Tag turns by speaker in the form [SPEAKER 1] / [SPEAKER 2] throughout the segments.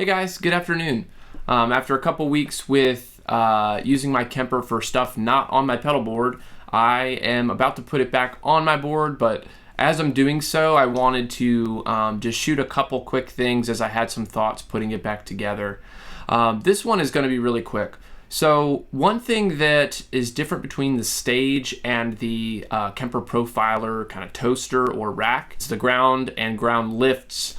[SPEAKER 1] Hey guys, good afternoon. After a couple weeks with using my Kemper for stuff not on my pedal board, I am about to put it back on my board, but as I'm doing so, I wanted to just shoot a couple quick things as I had some thoughts putting it back together. This one is going to be really quick. So one thing that is different between the Stage and the Kemper Profiler kind of toaster or rack is the ground and ground lifts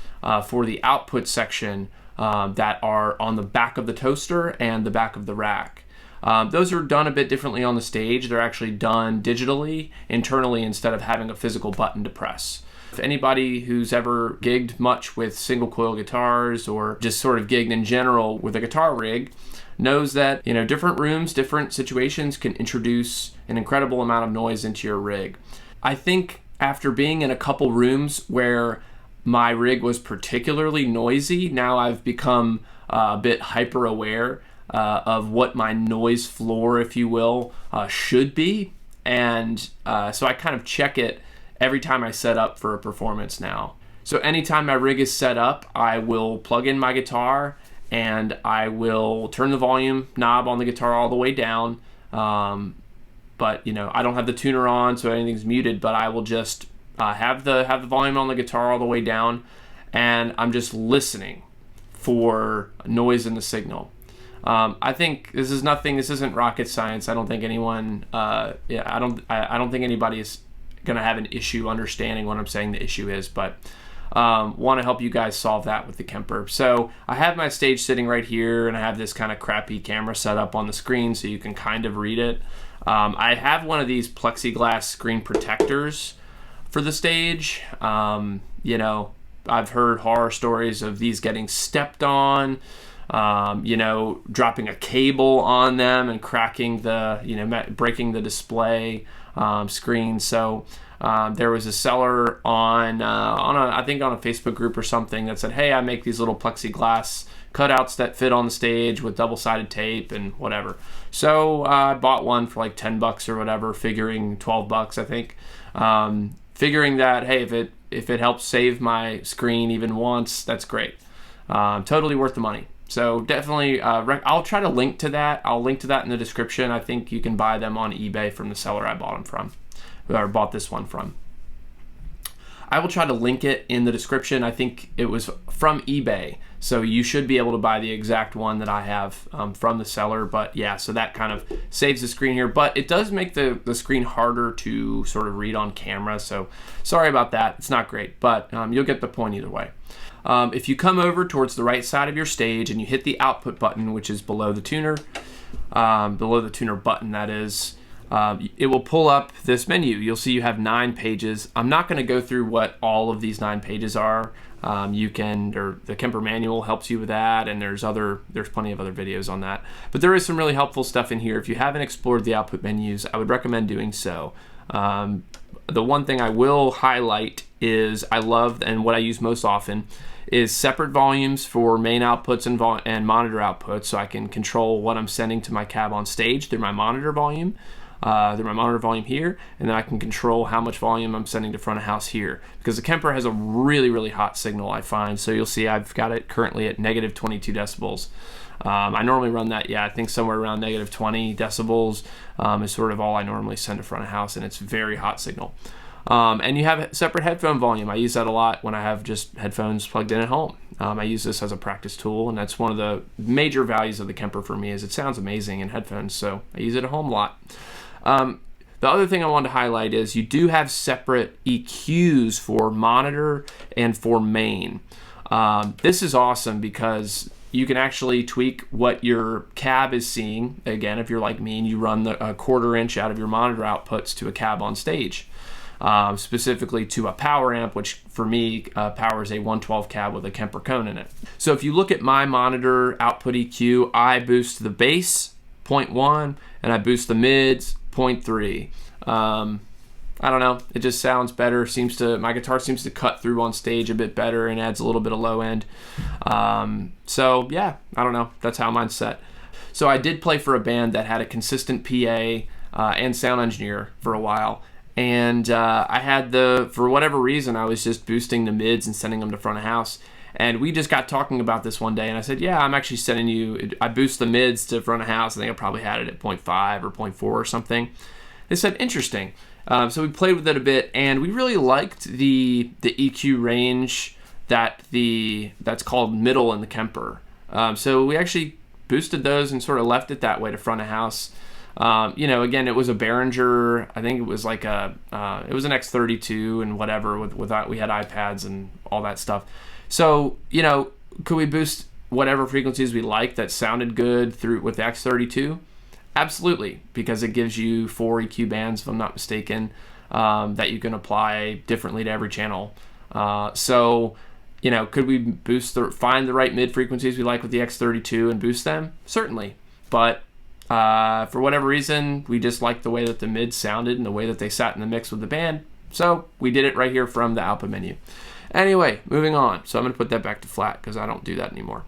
[SPEAKER 1] for the output section that are on the back of the toaster and the back of the rack. Those are done a bit differently on the Stage. They're actually done digitally, internally, instead of having a physical button to press. If anybody who's ever gigged much with single coil guitars or just sort of gigged in general with a guitar rig knows that, different rooms, different situations can introduce an incredible amount of noise into your rig. I think after being in a couple rooms where my rig was particularly noisy, now I've become a bit hyper aware of what my noise floor, if you will, should be. And so I kind of check it every time I set up for a performance now. So anytime my rig is set up, I will plug in my guitar and I will turn the volume knob on the guitar all the way down. But I don't have the tuner on, so anything's muted, but I will just have the volume on the guitar all the way down, and I'm just listening for noise in the signal. I think this isn't rocket science. I don't think anyone, I don't think anybody is going to have an issue understanding what I'm saying the issue is, but want to help you guys solve that with the Kemper. So I have my Stage sitting right here, and I have this kind of crappy camera set up on the screen so you can kind of read it. I have one of these plexiglass screen protectors for the Stage. I've heard horror stories of these getting stepped on, dropping a cable on them and cracking breaking the display screen. So there was a seller on a Facebook group or something that said, hey, I make these little plexiglass cutouts that fit on the Stage with double-sided tape and whatever. So I bought one for like $10 or whatever, figuring $12, I think. Figuring that, hey, if it helps save my screen even once, that's great. Totally worth the money. So definitely, I'll try to link to that. I'll link to that in the description. I think you can buy them on eBay from the seller I bought them from, or bought this one from. I will try to link it in the description. I think it was from eBay, so you should be able to buy the exact one that I have from the seller. But yeah, so that kind of saves the screen here, but it does make the screen harder to sort of read on camera, so sorry about that. It's not great, but you'll get the point either way. If you come over towards the right side of your Stage and you hit the output button, which is below the tuner button, that is, it will pull up this menu. You'll see you have 9 pages. I'm not going to go through what all of these 9 pages are. The Kemper manual helps you with that, and there's plenty of other videos on that. But there is some really helpful stuff in here. If you haven't explored the output menus, I would recommend doing so. The one thing I will highlight is I love, and what I use most often, is separate volumes for main outputs and monitor outputs, so I can control what I'm sending to my cab on Stage through my monitor volume. Here, and then I can control how much volume I'm sending to front of house here, because the Kemper has a really, really hot signal, I find. So you'll see I've got it currently at negative 22 decibels. I normally run that, I think somewhere around negative 20 decibels is sort of all I normally send to front of house, and it's very hot signal. And you have a separate headphone volume. I use that a lot when I have just headphones plugged in at home. I use this as a practice tool, and that's one of the major values of the Kemper for me, is it sounds amazing in headphones, so I use it at home a lot. The other thing I wanted to highlight is you do have separate EQs for monitor and for main. This is awesome because you can actually tweak what your cab is seeing. Again, if you're like me and you run a 1/4 inch out of your monitor outputs to a cab on Stage, specifically to a power amp, which for me powers a 112 cab with a Kemper cone in it. So if you look at my monitor output EQ, I boost the bass 0.1 and I boost the mids 0.3. I don't know, it just sounds better. My guitar seems to cut through on Stage a bit better and adds a little bit of low end. So yeah, I don't know, that's how mine's set. So I did play for a band that had a consistent PA and sound engineer for a while, and I had for whatever reason, I was just boosting the mids and sending them to front of house, And we just got talking about this one day, and I said, yeah, I'm actually sending you, I boost the mids to front of house. I think I probably had it at 0.5 or 0.4 or something. They said, interesting. So we played with it a bit, and we really liked the EQ range that's called middle in the Kemper. So we actually boosted those and sort of left it that way to front of house. Again, it was a Behringer. I think it was like it was an X32 and whatever. With that, we had iPads and all that stuff. So could we boost whatever frequencies we like that sounded good through with the X32? Absolutely, because it gives you 4 EQ bands, if I'm not mistaken, that you can apply differently to every channel. Could we find the right mid frequencies we like with the X32 and boost them? Certainly, but for whatever reason, we just liked the way that the mids sounded and the way that they sat in the mix with the band, so we did it right here from the output menu. Anyway, moving on. So I'm going to put that back to flat because I don't do that anymore.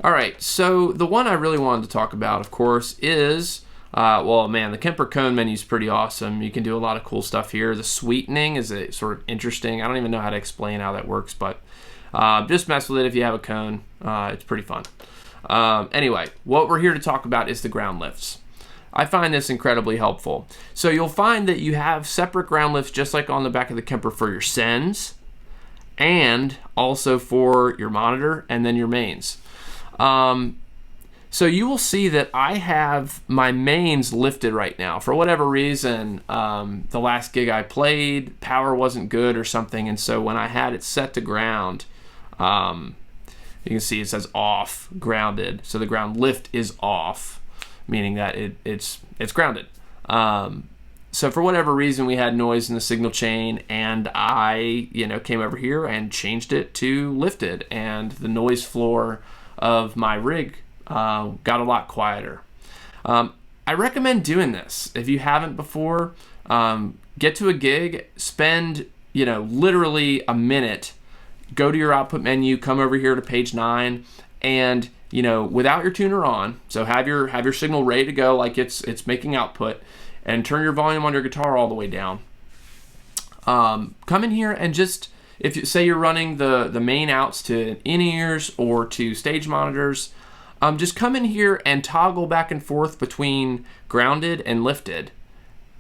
[SPEAKER 1] All right, so the one I really wanted to talk about, of course, is, the Kemper cone menu is pretty awesome. You can do a lot of cool stuff here. The sweetening is sort of interesting. I don't even know how to explain how that works, but just mess with it if you have a cone. It's pretty fun. Anyway, what we're here to talk about is the ground lifts. I find this incredibly helpful. So you'll find that you have separate ground lifts just like on the back of the Kemper for your sends and also for your monitor and then your mains. So you will see that I have my mains lifted right now. For whatever reason, the last gig I played, power wasn't good or something, and so when I had it set to ground, you can see it says off, grounded. So the ground lift is off, meaning that it's grounded. So for whatever reason, we had noise in the signal chain, and I came over here and changed it to lifted, and the noise floor of my rig got a lot quieter. I recommend doing this if you haven't before. Get to a gig, spend literally a minute, go to your output menu, come over here to page 9, and without your tuner on, so have your signal ready to go like it's making output, and turn your volume on your guitar all the way down. Come in here and just, if you say you're running the main outs to in-ears or to stage monitors, just come in here and toggle back and forth between grounded and lifted,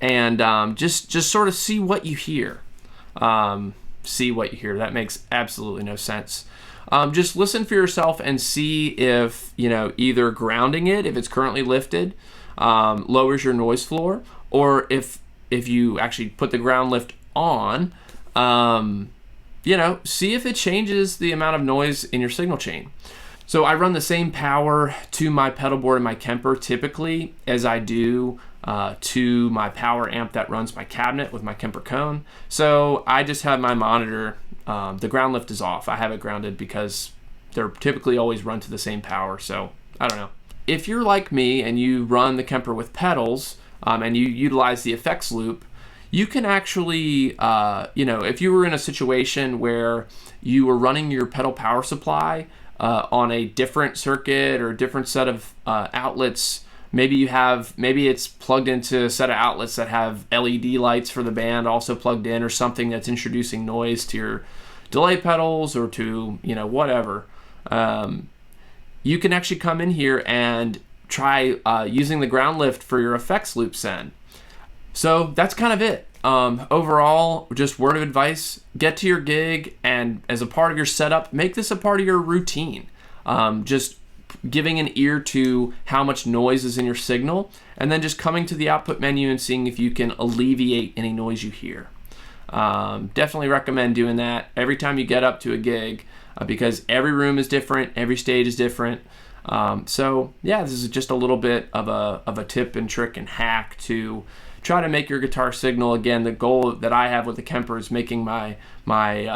[SPEAKER 1] and just sort of see what you hear. That makes absolutely no sense. Just listen for yourself and see if either grounding it, if it's currently lifted, lowers your noise floor, or if you actually put the ground lift on, see if it changes the amount of noise in your signal chain. So I run the same power to my pedal board and my Kemper typically as I do to my power amp that runs my cabinet with my Kemper cone. So I just have my monitor, the ground lift is off. I have it grounded because they're typically always run to the same power. So I don't know. If you're like me and you run the Kemper with pedals and you utilize the effects loop, you can actually, if you were in a situation where you were running your pedal power supply on a different circuit or a different set of outlets, maybe it's plugged into a set of outlets that have LED lights for the band also plugged in, or something that's introducing noise to your delay pedals or to whatever. You can actually come in here and try using the ground lift for your effects loop send. So that's kind of it. Overall, just word of advice, get to your gig and as a part of your setup, make this a part of your routine. Just giving an ear to how much noise is in your signal, and then just coming to the output menu and seeing if you can alleviate any noise you hear. Definitely recommend doing that every time you get up to a gig, because every room is different, every stage is different. So yeah, this is just a little bit of a tip and trick and hack to try to make your guitar signal. Again, the goal that I have with the Kemper is making my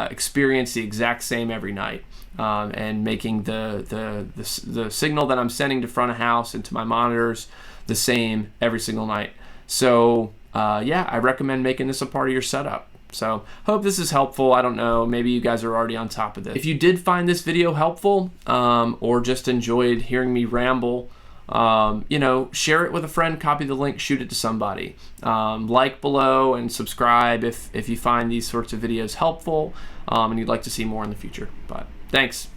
[SPEAKER 1] experience the exact same every night, and making the signal that I'm sending to front of house and to my monitors the same every single night. So I recommend making this a part of your setup. So hope this is helpful. I don't know, maybe you guys are already on top of this. If you did find this video helpful, or just enjoyed hearing me ramble, share it with a friend, copy the link, shoot it to somebody. Like below and subscribe if you find these sorts of videos helpful, and you'd like to see more in the future. But thanks.